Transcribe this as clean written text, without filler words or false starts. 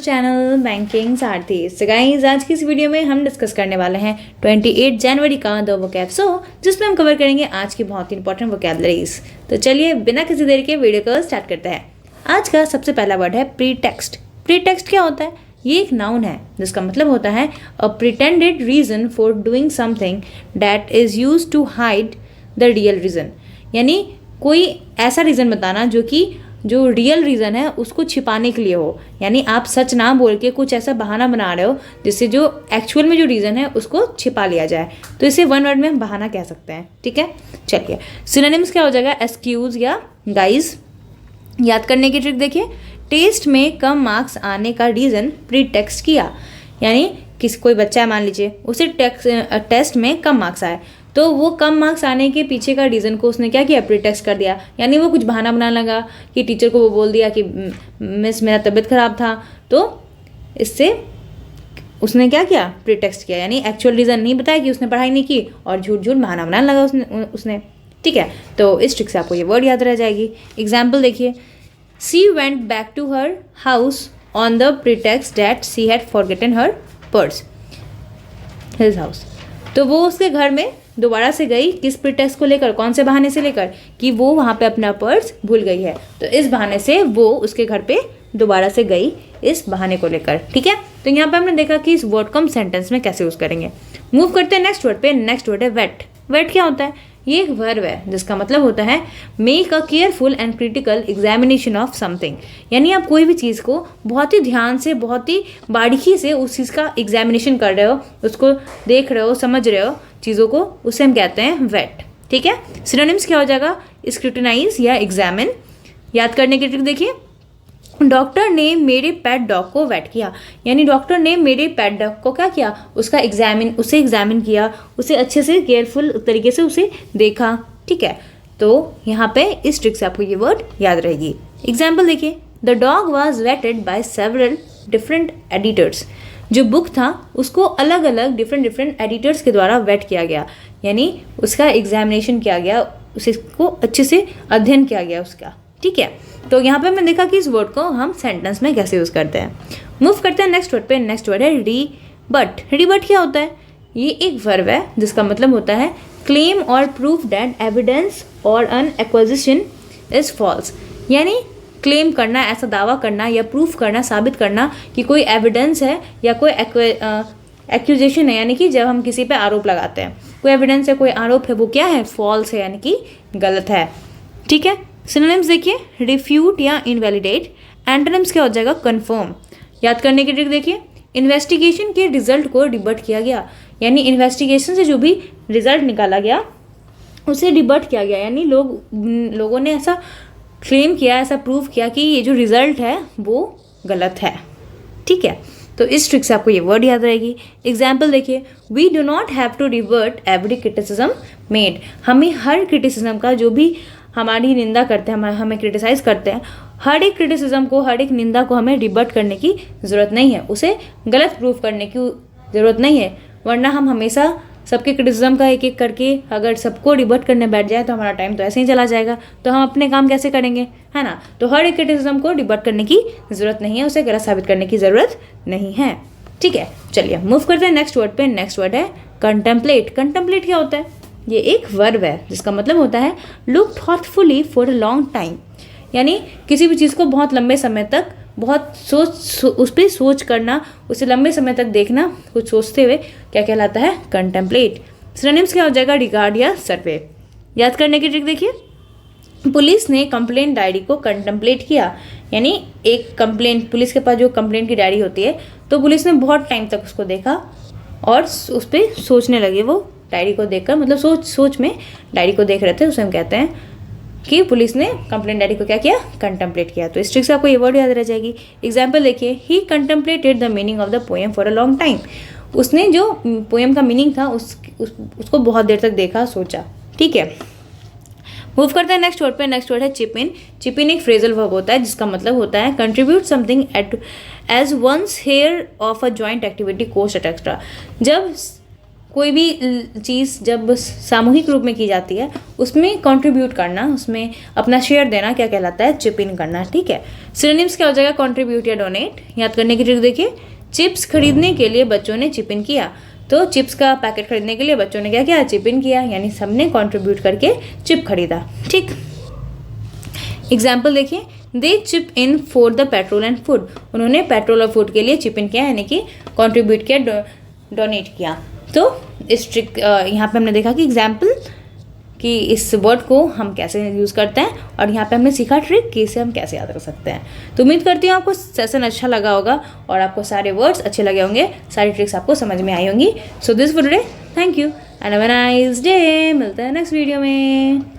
Channel banking सारथी। So guys, आज की इस वीडियो में हम डिस्कस करने वाले हैं 28 जनवरी का द वोकैब जिसमें हम कवर करेंगे आज की बहुत ही इंपॉर्टेंट वोकैबलरीज। तो चलिए बिना किसी देर के वीडियो को स्टार्ट करते हैं। आज का सबसे पहला वर्ड है प्रीटेक्स्ट। प्रीटेक्स्ट क्या होता है? ये एक नाउन है जिसका मतलब होता है a pretended reason for doing something that is used to hide the real reason. यानी कोई ऐसा रीज़न बताना जो रियल रीज़न है उसको छिपाने के लिए हो। यानी आप सच ना बोल के कुछ ऐसा बहाना बना रहे हो जिससे जो एक्चुअल में जो रीज़न है उसको छिपा लिया जाए। तो इसे वन वर्ड में हम बहाना कह सकते हैं। ठीक है, चलिए सिनोनिम्स क्या हो जाएगा? Excuse yeah guys. याद करने की ट्रिक देखिए, टेस्ट में कम मार्क्स आने का रीज़न प्रीटेक्स्ट किया। यानी कोई बच्चा है, मान लीजिए उसे टेस्ट में कम मार्क्स आए तो वो कम मार्क्स आने के पीछे का रीज़न को उसने क्या किया? प्रीटेक्स्ट कर दिया। यानी वो कुछ बहाना बनाने लगा कि टीचर को वो बोल दिया कि मिस मेरा तबीयत ख़राब था, तो इससे उसने क्या किया? प्रीटेक्स्ट किया। यानी एक्चुअल रीज़न नहीं बताया कि उसने पढ़ाई नहीं की और झूठ झूठ बहाना बनाने लगा उसने। ठीक है, तो इस ट्रिक से आपको ये वर्ड याद रह जाएगी। एग्जाम्पल देखिए, she went back to her house on the pretext that she had forgotten her purse his house. तो वो उसके घर में दोबारा से गई, किस प्रीटेक्स्ट को लेकर? कौन से बहाने से लेकर? कि वो वहाँ पे अपना पर्स भूल गई है, तो इस बहाने से वो उसके घर पे दोबारा से गई, इस बहाने को लेकर। ठीक है, तो यहाँ पे हमने देखा कि इस वर्ड को हम सेंटेंस में कैसे यूज़ करेंगे। मूव करते हैं नेक्स्ट वर्ड पे। नेक्स्ट वर्ड है वेट। वेट क्या होता है? ये एक वर्ब है जिसका मतलब होता है make a careful and critical examination of something. यानी आप कोई भी चीज़ को बहुत ही ध्यान से, बहुत ही बारीकी से उस चीज़ का एग्जामिनेशन कर रहे हो, उसको देख रहे हो, समझ रहे हो चीज़ों को, उसे हम कहते हैं वेट। ठीक है, सिनोनिम्स क्या हो जाएगा? स्क्रूटिनाइज या एग्जामिन। याद करने की ट्रिक देखिए, डॉक्टर ने मेरे पेट डॉग को वेट किया। यानी डॉक्टर ने मेरे पेट डॉग को क्या किया? उसे एग्जामिन किया, उसे अच्छे से केयरफुल तरीके से उसे देखा। ठीक है, तो यहाँ पे इस ट्रिक से आपको ये वर्ड याद रहेगी। एग्जाम्पल देखिए, the doc was vetted by several different editors. जो बुक था उसको अलग अलग डिफरेंट एडिटर्स के द्वारा वेट किया गया। यानी उसका एग्जामिनेशन किया गया, उसको अच्छे से अध्ययन किया गया उसका। ठीक है, तो यहाँ पे हमने देखा कि इस वर्ड को हम सेंटेंस में कैसे यूज़ करते हैं। मूव करते हैं नेक्स्ट वर्ड पे। नेक्स्ट वर्ड है रीबट। रीबट क्या होता है? ये एक वर्ब है जिसका मतलब होता है क्लेम और प्रूफ दैट एविडेंस और एन एक्विजिशन इज फॉल्स। यानी क्लेम करना, ऐसा दावा करना या प्रूफ करना, साबित करना कि कोई एविडेंस है या कोई एक्यूजेशन है। यानी कि जब हम किसी पे आरोप लगाते हैं, कोई एविडेंस है, कोई आरोप है, वो क्या है? फॉल्स है, यानी कि गलत है। ठीक है, सिनोनिम्स देखिए, रिफ्यूट या इनवैलिडेट। एंटोनिम्स क्या हो जाएगा? कंफर्म। याद करने की ट्रिक देखिए, इन्वेस्टिगेशन के रिजल्ट को रिबट किया गया। यानी इन्वेस्टिगेशन से जो भी रिजल्ट निकाला गया उसे रिबट किया गया। यानी लोगों ने ऐसा क्लेम किया, ऐसा प्रूव किया कि ये जो रिजल्ट है वो गलत है। ठीक है, तो इस ट्रिक से आपको ये वर्ड याद रहेगी। एग्जाम्पल देखिए, we do not have to revert every criticism made. हमें हर क्रिटिसिज्म का, जो भी हमारी निंदा करते हैं, हमें क्रिटिसाइज करते हैं, हर एक क्रिटिसिज्म को, हर एक निंदा को हमें रिबट करने की ज़रूरत नहीं है, उसे गलत प्रूफ करने की ज़रूरत नहीं है। वरना हम हमेशा सबके क्रिटिसिज्म का एक एक करके अगर सबको रिबट करने बैठ जाए तो हमारा टाइम तो ऐसे ही चला जाएगा, तो हम अपने काम कैसे करेंगे, है ना? तो हर एक क्रिटिसिज्म को रिबट करने की ज़रूरत नहीं है, उसे गलत साबित करने की ज़रूरत नहीं है। ठीक है, चलिए मूव करते हैं नेक्स्ट वर्ड पे। नेक्स्ट वर्ड है कंटेम्पलेट। कंटेम्पलेट क्या होता है? ये एक वर्ब है जिसका मतलब होता है look thoughtfully for a long time. यानी किसी भी चीज़ को बहुत लंबे समय तक, बहुत उस पर सोच करना, उसे लंबे समय तक देखना, कुछ सोचते हुए, क्या कहलाता है? कंटेम्पलेट। सिनोनिम्स क्या हो जाएगा? रिगार्ड या सर्वे। याद करने की ट्रिक देखिए, पुलिस ने कंप्लेंट डायरी को कंटेम्पलेट किया। यानी एक कंप्लेंट, पुलिस के पास जो कंप्लेंट की डायरी होती है, तो पुलिस ने बहुत टाइम तक उसको देखा और उस पर सोचने लगे। वो डायरी को देखकर, मतलब सोच में डायरी को देख रहे थे, उसे हम कहते हैं कि पुलिस ने कंप्लेंट डायरी को क्या किया? कंटेम्पलेट किया। तो इस ट्रिक से आपको ये वर्ड याद रह जाएगी। एग्जाम्पल देखिए, he contemplated the meaning of the poem for a long time. उसने जो पोएम का मीनिंग था उसको बहुत देर तक देखा, सोचा। ठीक है, मूव करते हैं नेक्स्ट वर्ड पे। नेक्स्ट वर्ड है चिप इन। चिप इन एक फ्रेजल वर्ब होता है जिसका मतलब होता है contribute something as one's share of a joint activity cost extra. जब कोई भी चीज़ जब सामूहिक रूप में की जाती है उसमें कंट्रीब्यूट करना, उसमें अपना शेयर देना क्या कहलाता है? चिप इन करना। ठीक है, सिनोनिम्स क्या हो जाएगा? कंट्रीब्यूट या डोनेट। याद करने की ट्रिक देखिए, चिप्स खरीदने के लिए बच्चों ने चिप इन किया, तो चिप्स का पैकेट खरीदने के लिए बच्चों ने क्या किया? चिप इन किया, यानी सबने कंट्रीब्यूट करके चिप खरीदा। ठीक, एग्जाम्पल देखिए, they chip in for the petrol and food. उन्होंने पेट्रोल और फूड के लिए चिप इन किया, यानी कि कंट्रीब्यूट किया, डोनेट किया। तो इस ट्रिक यहाँ पे हमने देखा कि एग्जाम्पल कि इस वर्ड को हम कैसे यूज़ करते हैं, और यहाँ पे हमने सीखा ट्रिक कि इसे हम कैसे याद रख सकते हैं। तो उम्मीद करती हूँ आपको सेशन अच्छा लगा होगा और आपको सारे वर्ड्स अच्छे लगे होंगे, सारी ट्रिक्स आपको समझ में आई होंगी। So this for today, thank you and have a nice day. मिलते हैं नेक्स्ट वीडियो में।